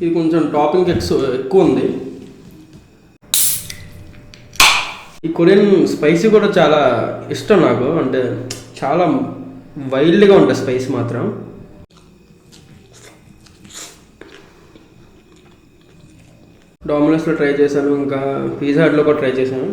ఇది కొంచెం టాపింగ్ ఎక్కువ ఉంది. ఈ కొరియన్ స్పైసీ కూడా చాలా ఇష్టం నాకు, అంటే చాలా వైల్డ్గా ఉంటుంది స్పైసీ మాత్రం. డామినోస్లో ట్రై చేశాను, ఇంకా పిజ్జా హట్లో కూడా ట్రై చేశాను.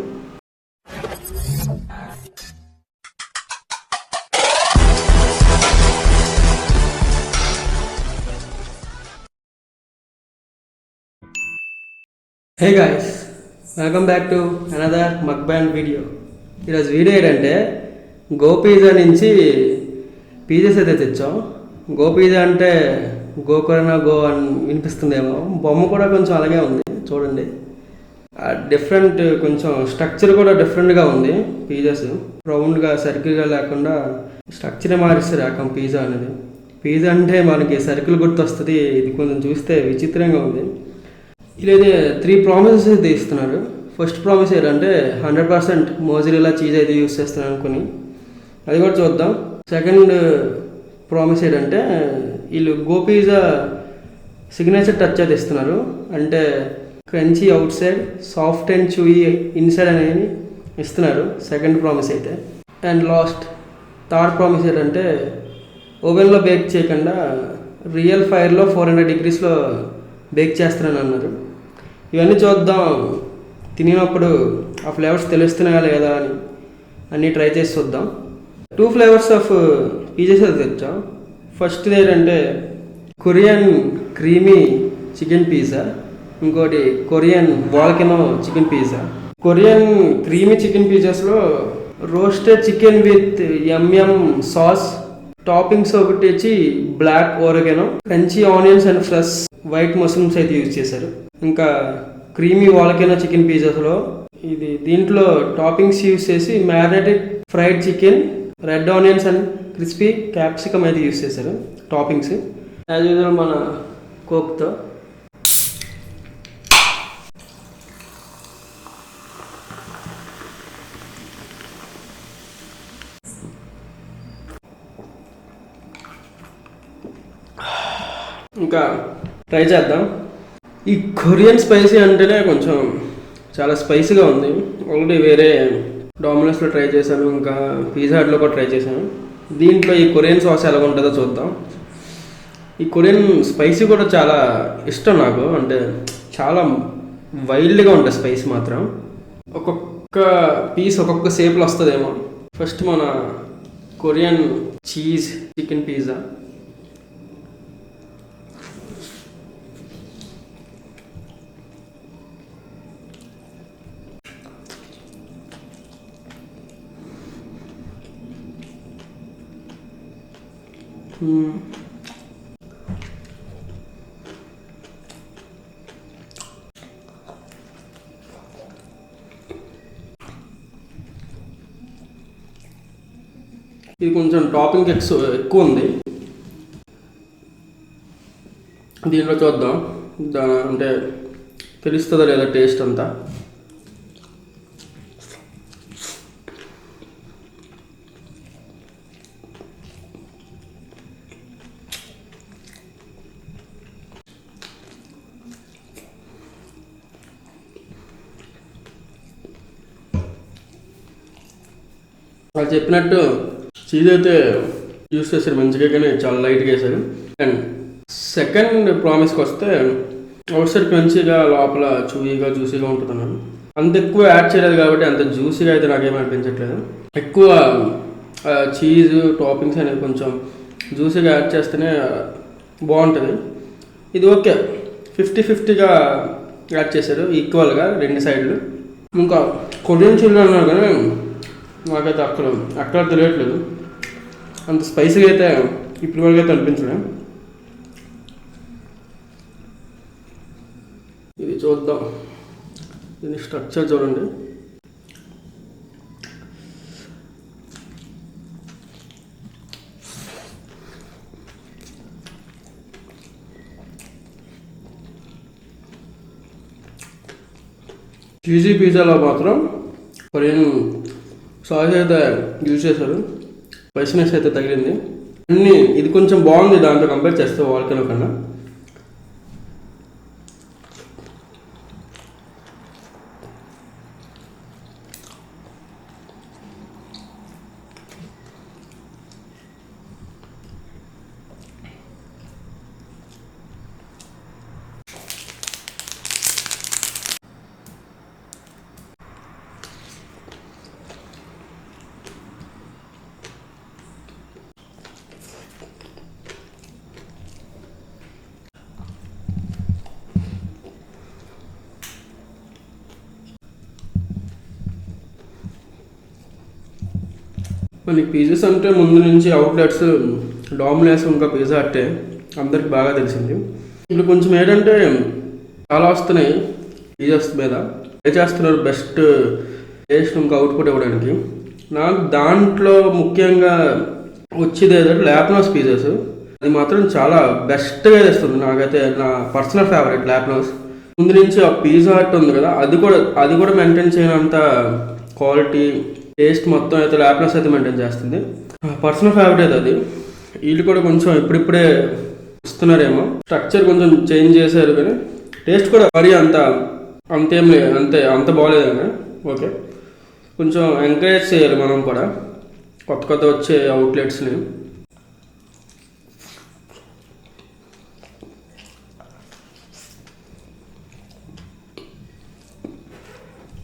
Hey guys, welcome back to another mukbang video. ఈరోజు వీడియో ఏంటంటే గో పిజ్జా నుంచి పిజ్జాస్ అయితే తెచ్చాం. గో పిజ్జా అంటే గోకరణ గో అని వినిపిస్తుందేమో, బొమ్మ కూడా కొంచెం అలాగే ఉంది చూడండి. డిఫరెంట్, కొంచెం స్ట్రక్చర్ కూడా డిఫరెంట్గా ఉంది. పిజ్జాస్ రౌండ్గా సర్కిల్గా లేకుండా స్ట్రక్చరే మారిస్తారు రకం పిజ్జా అనేది. పిజ్జా అంటే మనకి సర్కిల్ గుర్తొస్తుంది, ఇది కొంచెం చూస్తే విచిత్రంగా ఉంది. ఇలాగే 3 ప్రామిసెస్ అయితే ఇస్తున్నారు. ఫస్ట్ ప్రామిస్ ఏంటంటే 100% మోజరెల్లా చీజ్ అయితే యూస్ చేస్తున్నాను అనుకుని, అది కూడా చూద్దాం. సెకండ్ ప్రామిస్ ఏంటంటే వీళ్ళు గో పిజ్జా సిగ్నేచర్ టచ్ అయితే ఇస్తున్నారు, అంటే crunchy outside, soft and chewy inside అనేది ఇస్తున్నారు. సెకండ్ ప్రామిస్ అయితే. అండ్ లాస్ట్ థర్డ్ ప్రామిస్ ఏంటంటే ఓవెన్లో బేక్ చేయకుండా రియల్ ఫైర్లో 400 degreesలో బేక్ చేస్తున్నాను అన్నారు. ఇవన్నీ చూద్దాం, తినినప్పుడు ఆ ఫ్లేవర్స్ తెలుస్తున్నాయా లేదా అని అన్నీ ట్రై చేసి చూద్దాం. 2 ఫ్లేవర్స్ ఆఫ్ పిజ్జాస్ అయితే తెచ్చాం. ఫస్ట్ ఏంటంటే కొరియన్ క్రీమీ చికెన్ పిజ్జా, ఇంకోటి Korean volcano chicken pizza. Korean creamy chicken పిజ్జాస్లో roasted chicken with um sauce, toppings ఒకటి వచ్చి black oregano, crunchy onions and fresh white mushrooms అయితే యూజ్ చేశారు. ఇంకా క్రీమీ వాల్కెనో చికెన్ పిజ్జాస్లో దీంట్లో టాపింగ్స్ యూజ్ చేసి marinated fried chicken, red onions and crispy capsicum అయితే యూజ్ చేశారు టాపింగ్స్. యాజ్ యూజువల్ మన కోక్తో. ఇంకా ట్రై చేద్దాం. ఈ కొరియన్ స్పైసీ అంటేనే కొంచెం చాలా స్పైసీగా ఉంది. ఆల్రెడీ వేరే డామినోస్లో ట్రై చేశాను, ఇంకా పిజ్జా హట్లో కూడా ట్రై చేశాను. దీంట్లో ఈ కొరియన్ సాస్ ఎలా ఉంటుందో చూద్దాం. ఈ కొరియన్ స్పైసీ కూడా చాలా ఇష్టం నాకు, అంటే చాలా వైల్డ్గా ఉంటుంది స్పైసీ మాత్రం. ఒక్కొక్క పీస్ ఒక్కొక్క షేప్లో వస్తుందేమో. ఫస్ట్ మన కొరియన్ చీజ్ చికెన్ పిజ్జా. ఇది కొంచెం టాపింగ్ ఎక్కువ ఉంది. దీంట్లో చూద్దాం అంటే తెలుస్తుందా లేదా టేస్ట్ అంతా. వాళ్ళు చెప్పినట్టు చీజ్ అయితే యూస్ చేశారు మంచిగా, కానీ చాలా లైట్గా వేశారు. అండ్ సెకండ్ ప్రామిస్కి వస్తే అవుట్ సైడ్ క్రంచీగా, లోపల చూయిగా జ్యూసీగా ఉంటుంది అన్నాను. అంత ఎక్కువ యాడ్ చేయలేదు కాబట్టి అంత జ్యూసీగా అయితే నాకేమీ అనిపించట్లేదు. ఎక్కువ చీజ్ టాపింగ్స్ అనేది కొంచెం జ్యూసీగా యాడ్ చేస్తేనే బాగుంటుంది. ఇది ఓకే, 50-50గా యాడ్ చేశారు ఈక్వల్గా 2 సైడ్లు. ఇంకా కొరియన్ చిల్లీ అన్నారు కానీ నాకైతే అక్కడ తెలియట్లేదు, అంత స్పైసీగా అయితే ఇప్పటి వరకు అయితే అనిపించలేదు. ఇది చూద్దాం, దీని స్ట్రక్చర్ చూడండి. చీజీ పిజ్జాలో మాత్రం కొరియన్ సాస్ అయితే యూజ్ చేశారు, స్పైసీనెస్ అయితే తగిలింది. ఇది కొంచెం బాగుంది దాంతో కంపేర్ చేస్తే వాల్కెనో కన్నా. మనకి పిజ్జాస్ అంటే ముందు నుంచి అవుట్లెట్స్ డామినోస్ ఇంకా పిజ్జా హట్టే అందరికి బాగా తెలిసింది. ఇప్పుడు కొంచెం ఏంటంటే చాలా వస్తున్నాయి పిజ్జాస్ మీద, ఏ చేస్తున్నారు బెస్ట్ టేస్ట్ ఇంకా అవుట్పుట్ ఇవ్వడానికి. నాకు దాంట్లో ముఖ్యంగా వచ్చేది ఏదంటే ల్యాప్నోస్ పిజ్జాస్. అది మాత్రం చాలా బెస్ట్గా చేస్తుంది. నాకైతే నా పర్సనల్ ఫేవరెట్ ల్యాప్నోస్. ముందు నుంచి ఆ పిజ్జా హట్ ఉంది కదా, అది కూడా మెయింటైన్ చేయనంత క్వాలిటీ టేస్ట్ మొత్తం అయితే ల్యాప్నోస్ అయితే మెయింటైన్ చేస్తుంది. పర్సనల్ ఫేవరెట్ అయితే అది. వీళ్ళు కూడా కొంచెం ఇప్పుడిప్పుడే ఇస్తున్నారేమో, స్ట్రక్చర్ కొంచెం చేంజ్ చేశారు కానీ టేస్ట్ కూడా మరీ అంతేం లేదు, అంత బాగోలేదని. ఓకే, కొంచెం ఎంకరేజ్ చేయాలి మనం కూడా కొత్త వచ్చే అవుట్లెట్స్ని.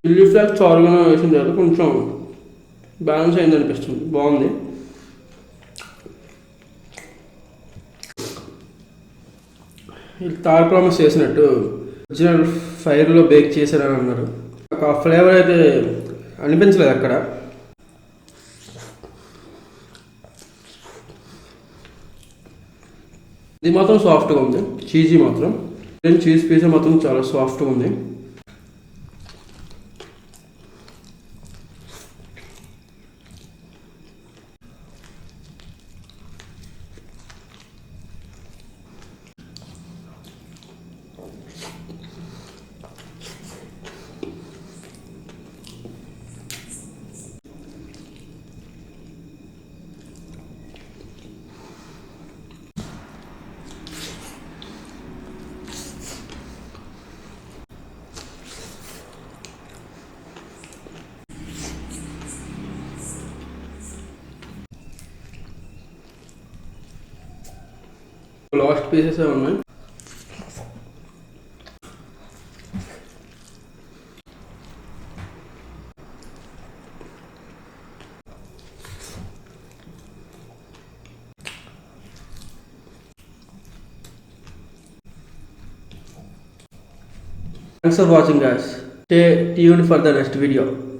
చిల్లీ ఫ్లేక్స్ చారుగా వేసిన తర్వాత కొంచెం బ్యాలెన్స్ అయింది అనిపిస్తుంది, బాగుంది. వీళ్ళు తార్ ప్రామిస్ చేసినట్టు ఒరిజినల్ ఫైర్లో బేక్ చేశారని అన్నారు. ఆ ఫ్లేవర్ అయితే అనిపించలేదు అక్కడ. ఇది మాత్రం సాఫ్ట్గా ఉంది, చీజీ మాత్రం చీజ్ పిజ్జా మాత్రం చాలా సాఫ్ట్గా ఉంది. లాస్ట్ పీసెస్ ఉన్నాయి. Thanks for watching guys. Stay tuned for the next video.